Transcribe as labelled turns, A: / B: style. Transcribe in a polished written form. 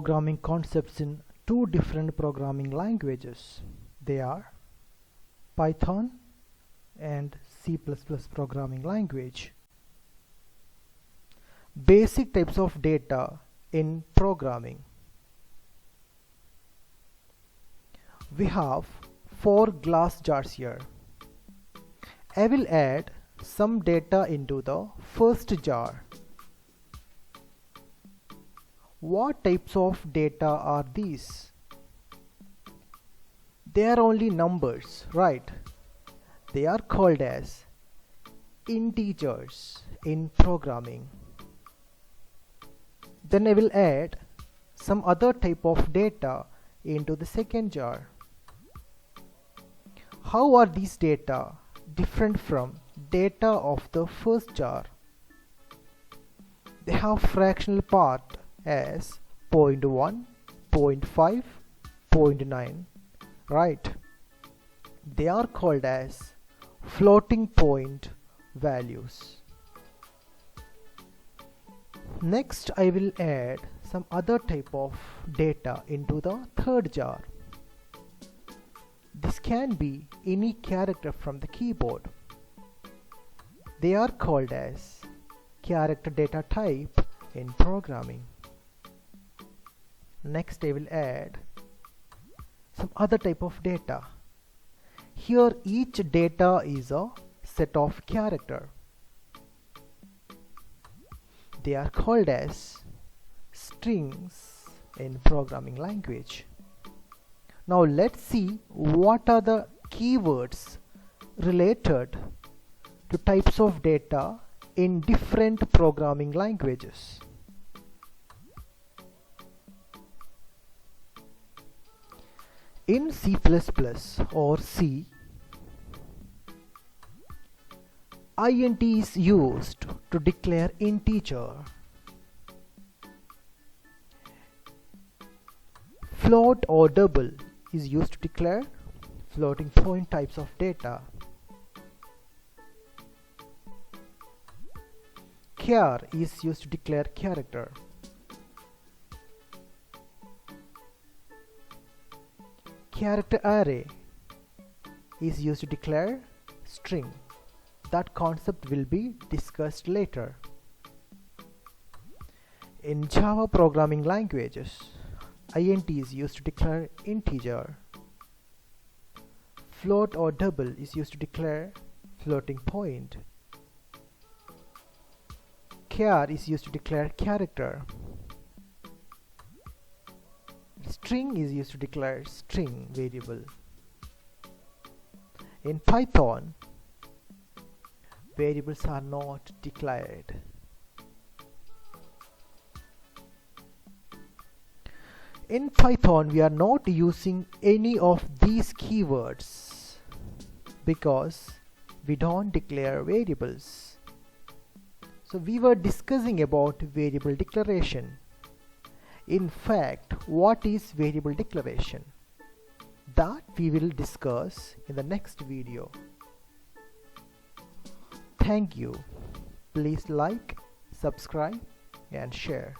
A: programming concepts in two different programming languages. They are Python and C++ programming language. Basic types of data in programming. We have 4 glass jars here. I will add some data into the first jar. What types of data are these? They are only numbers, right? They are called as integers in programming. Then I will add some other type of data into the second jar. How are these data different from data of the first jar? They have fractional part as 0.1, 0.5, 0.9, right? They are called as floating point values. Next, I will add some other type of data into the third jar. This can be any character from the keyboard. They are called as character data type in programming. Next, I will add some other type of data. Here each data is a set of character. They are called as strings in programming language. Now let's see what are the keywords related to types of data in different programming languages. In C++ or C, int is used to declare integer. Float or double is used to declare floating point types of data. Char is used to declare character. Character array is used to declare string. That concept will be discussed later. In Java programming languages, int is used to declare integer. Float or double is used to declare floating point. Char is used to declare character. String is used to declare string variable. In Python, variables are not declared. In Python, we are not using any of these keywords because we don't declare variables. So we were discussing about variable declaration. In fact, what is variable declaration? That we will discuss in the next video. Thank you. Please like, subscribe and share.